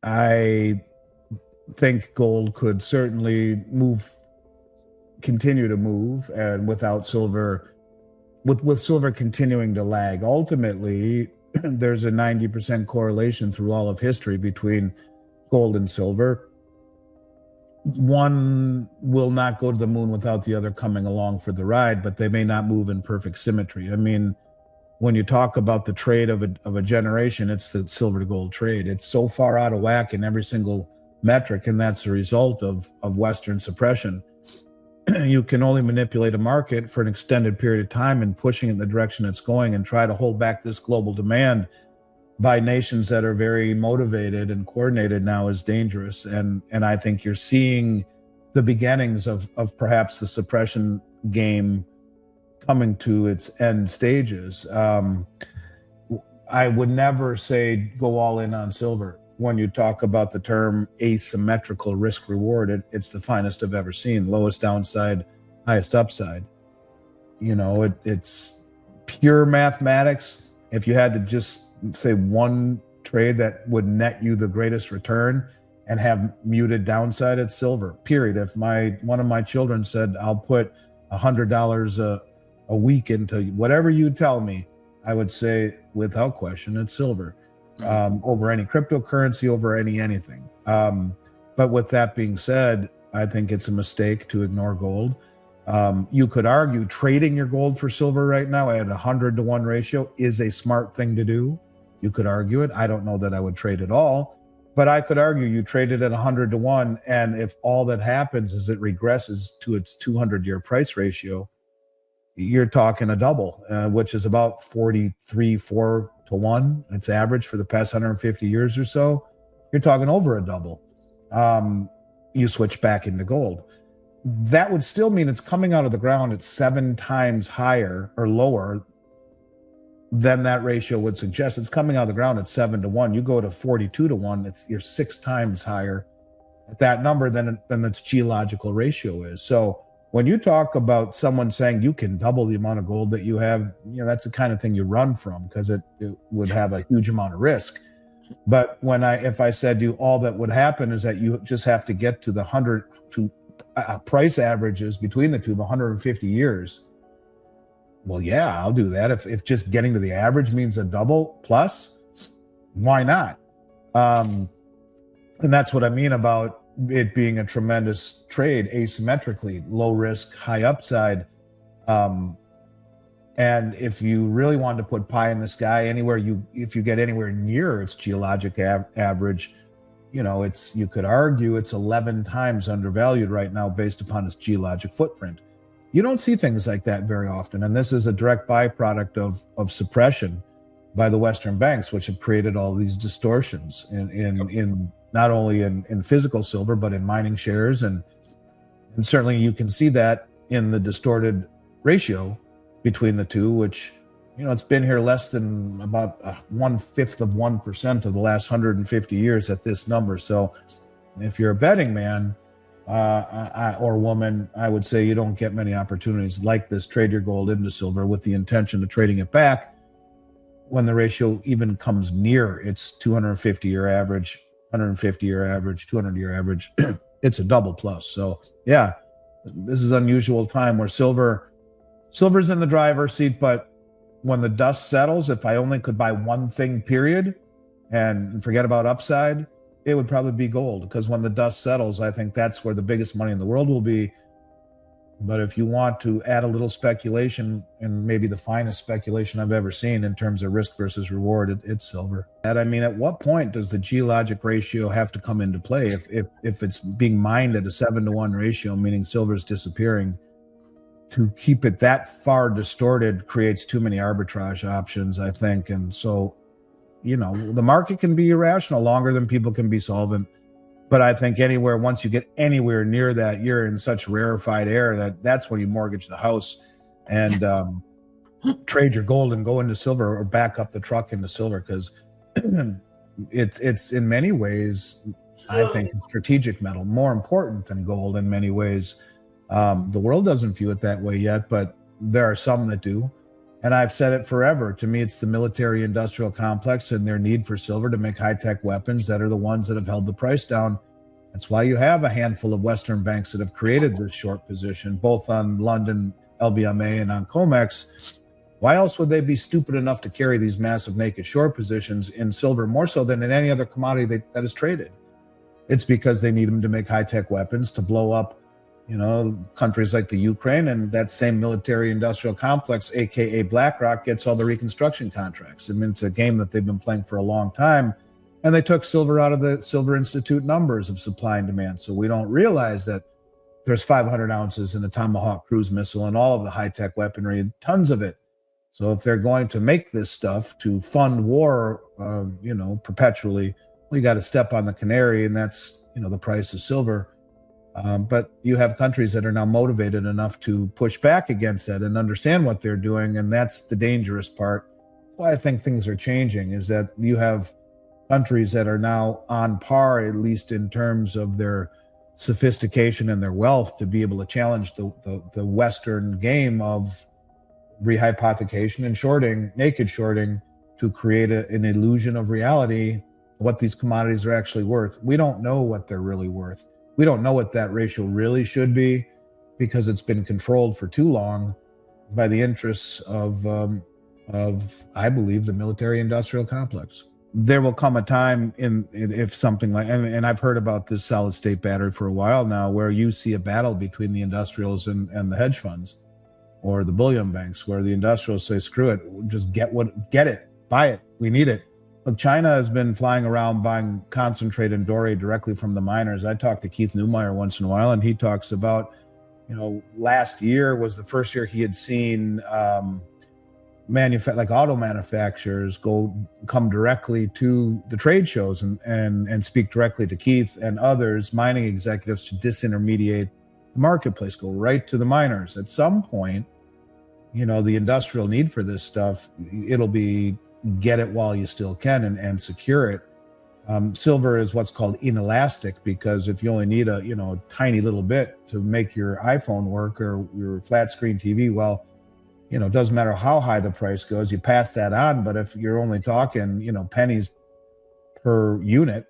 I think gold could certainly continue to move, and without silver, with silver continuing to lag, ultimately, there's a 90% correlation through all of history between gold and silver. One will not go to the moon without the other coming along for the ride, but they may not move in perfect symmetry. I mean, when you talk about the trade of a generation, it's the silver to gold trade. It's so far out of whack in every single metric, and that's the result of Western suppression. You can only manipulate a market for an extended period of time and pushing it in the direction it's going and try to hold back this global demand by nations that are very motivated and coordinated now is dangerous. And I think you're seeing the beginnings of perhaps the suppression game coming to its end stages. I would never say go all in on silver. When you talk about the term asymmetrical risk reward, it's the finest I've ever seen. Lowest downside, highest upside. It's pure mathematics. If you had to just say one trade that would net you the greatest return and have muted downside, it's silver, period. If one of my children said, I'll put $100 a week into whatever you tell me, I would say without question it's silver, over any cryptocurrency, over anything. But with that being said, I think it's a mistake to ignore gold. You could argue trading your gold for silver right now at 100-to-1 ratio is a smart thing to do. You could argue it. I don't know that I would trade it all, but I could argue you trade it at 100-to-1, and if all that happens is it regresses to its 200-year price ratio, you're talking a double, which is about 43-4-to-1. It's average for the past 150 years or so. You're talking over a double. You switch back into gold. That would still mean it's coming out of the ground at 7 times higher or lower than that ratio would suggest. It's coming out of the ground at 7-to-1. You go to 42-to-1, you're 6 times higher at that number than its geological ratio is. So when you talk about someone saying you can double the amount of gold that you have, that's the kind of thing you run from, because it would have a huge amount of risk. But if I said to you, all that would happen is that you just have to get to the 100 to price averages between the two of 150 years. Well, yeah, I'll do that. If just getting to the average means a double plus, why not? And that's what I mean about it being a tremendous trade asymmetrically, low risk, high upside. And if you really wanted to put pie in the sky if you get anywhere near its geologic average, you could argue it's 11 times undervalued right now based upon its geologic footprint. You don't see things like that very often. And this is a direct byproduct of suppression by the Western banks, which have created all these distortions in not only in physical silver, but in mining shares. And certainly you can see that in the distorted ratio between the two, which, it's been here less than about 1/5 of 1% of the last 150 years at this number. So if you're a betting man, or woman, I would say you don't get many opportunities like this. Trade your gold into silver with the intention of trading it back when the ratio even comes near its 250-year average, 150-year average, 200-year average. It's a double plus. So yeah, this is unusual time where silver's in the driver's seat. But when the dust settles, if I only could buy one thing, period, and forget about upside, it would probably be gold, because when the dust settles, I think that's where the biggest money in the world will be. But if you want to add a little speculation, and maybe the finest speculation I've ever seen in terms of risk versus reward, it's silver. And I mean, at what point does the geologic ratio have to come into play? If it's being mined at a 7-to-1 ratio, meaning silver is disappearing, to keep it that far distorted creates too many arbitrage options, I think. And so, the market can be irrational longer than people can be solvent. But I think once you get anywhere near that, you're in such rarefied air that's when you mortgage the house and trade your gold and go into silver, or back up the truck into silver, because it's in many ways, I think, strategic metal, more important than gold in many ways. The world doesn't view it that way yet, but there are some that do. And I've said it forever. To me, it's the military industrial complex and their need for silver to make high-tech weapons that are the ones that have held the price down. That's why you have a handful of Western banks that have created this short position, both on London LBMA and on COMEX. Why else would they be stupid enough to carry these massive naked short positions in silver more so than in any other commodity that is traded? It's because they need them to make high-tech weapons to blow up, countries like the Ukraine, and that same military industrial complex, aka BlackRock, gets all the reconstruction contracts. I mean, it's a game that they've been playing for a long time, and they took silver out of the Silver Institute numbers of supply and demand. So we don't realize that there's 500 ounces in the Tomahawk cruise missile and all of the high-tech weaponry, tons of it. So if they're going to make this stuff to fund war, perpetually, well, you got to step on the canary, and that's, the price of silver. But you have countries that are now motivated enough to push back against that and understand what they're doing, and that's the dangerous part. That's why I think things are changing, is that you have countries that are now on par, at least in terms of their sophistication and their wealth, to be able to challenge the Western game of rehypothecation and shorting, naked shorting, to create an illusion of reality, what these commodities are actually worth. We don't know what they're really worth. We don't know what that ratio really should be, because it's been controlled for too long by the interests of I believe, the military-industrial complex. There will come a time if something like, and I've heard about this solid-state battery for a while now, where you see a battle between the industrials and the hedge funds or the bullion banks, where the industrials say, screw it, just get it, buy it, we need it. Look, China has been flying around buying concentrate and doré directly from the miners. I talk to Keith Neumeyer once in a while, and he talks about, last year was the first year he had seen like auto manufacturers come directly to the trade shows and speak directly to Keith and others, mining executives, to disintermediate the marketplace, go right to the miners. At some point, the industrial need for this stuff, it'll be get it while you still can and secure it. Silver is what's called inelastic, because if you only need a tiny little bit to make your iPhone work or your flat screen TV, well, it doesn't matter how high the price goes, you pass that on. But if you're only talking pennies per unit,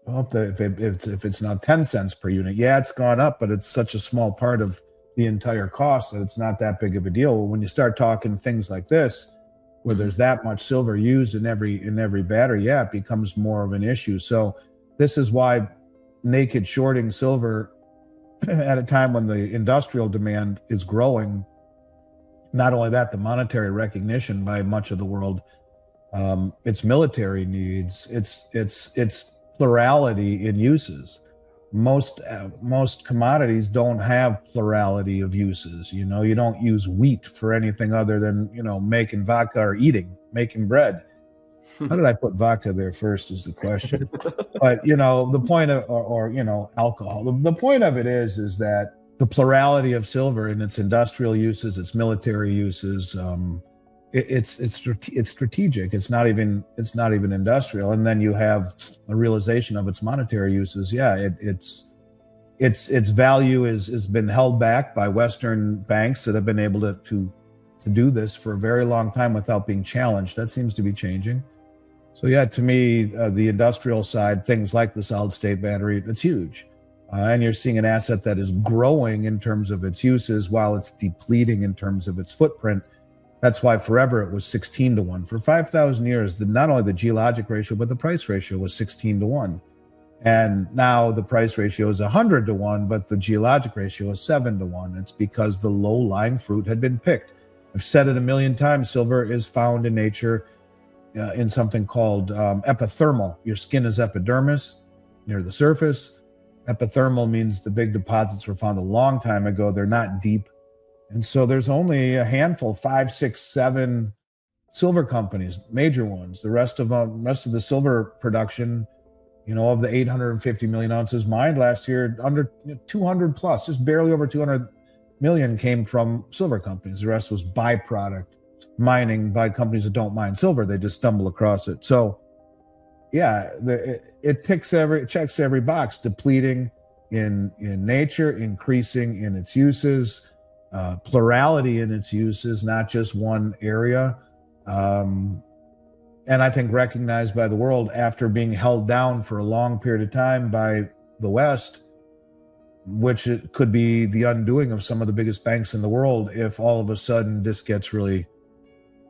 well, if it's not 10 cents per unit, yeah, it's gone up, but it's such a small part of the entire cost that it's not that big of a deal. When you start talking things like this, where there's that much silver used in every battery, yeah, it becomes more of an issue. So this is why naked shorting silver at a time when the industrial demand is growing, not only that, the monetary recognition by much of the world, its military needs, its plurality in uses. Most commodities don't have plurality of uses. You don't use wheat for anything other than making vodka or making bread. How did I put vodka there first is the question. But the point of or alcohol. The point of it is that the plurality of silver in its industrial uses, its military uses, it's strategic. It's not even industrial. And then you have a realization of its monetary uses. Yeah, its value has been held back by Western banks that have been able to do this for a very long time without being challenged. That seems to be changing. So yeah, to me, the industrial side, things like the solid state battery, it's huge. And you're seeing an asset that is growing in terms of its uses while it's depleting in terms of its footprint. That's why forever it was 16 to 1. For 5,000 years, not only the geologic ratio, but the price ratio was 16 to 1. And now the price ratio is 100 to 1, but the geologic ratio is 7 to 1. It's because the low-lying fruit had been picked. I've said it a million times, silver is found in nature in something called epithermal. Your skin is epidermis, near the surface. Epithermal means the big deposits were found a long time ago. They're not deep. And so there's only a handful, 5, 6, 7 silver companies, major ones. The rest of the silver production, of the 850 million ounces mined last year, under 200 plus, just barely over 200 million came from silver companies. The rest was byproduct mining by companies that don't mine silver. They just stumble across it. So yeah, it checks every box, depleting in nature, increasing in its uses. plurality in its uses, not just one area. And I think recognized by the world after being held down for a long period of time by the West, which it could be the undoing of some of the biggest banks in the world if all of a sudden this gets really,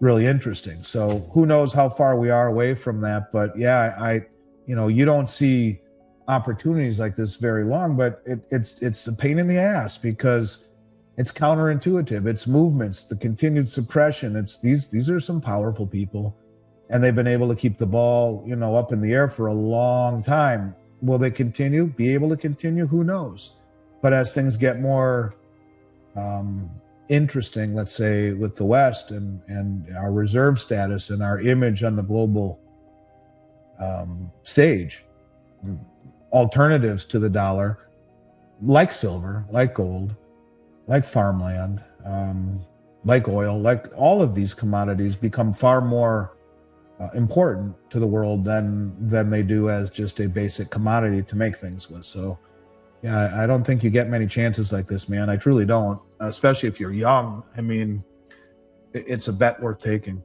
really interesting. So who knows how far we are away from that? But yeah, you don't see opportunities like this very long, but it's a pain in the ass because it's counterintuitive. It's movements, the continued suppression. It's these are some powerful people, and they've been able to keep the ball, up in the air for a long time. Will they be able to continue? Who knows? But as things get more interesting, let's say with the West and our reserve status and our image on the global stage, alternatives to the dollar, like silver, like gold, like farmland, like oil, like all of these commodities become far more important to the world than they do as just a basic commodity to make things with. So yeah, I don't think you get many chances like this, man. I truly don't, especially if you're young. I mean, it's a bet worth taking.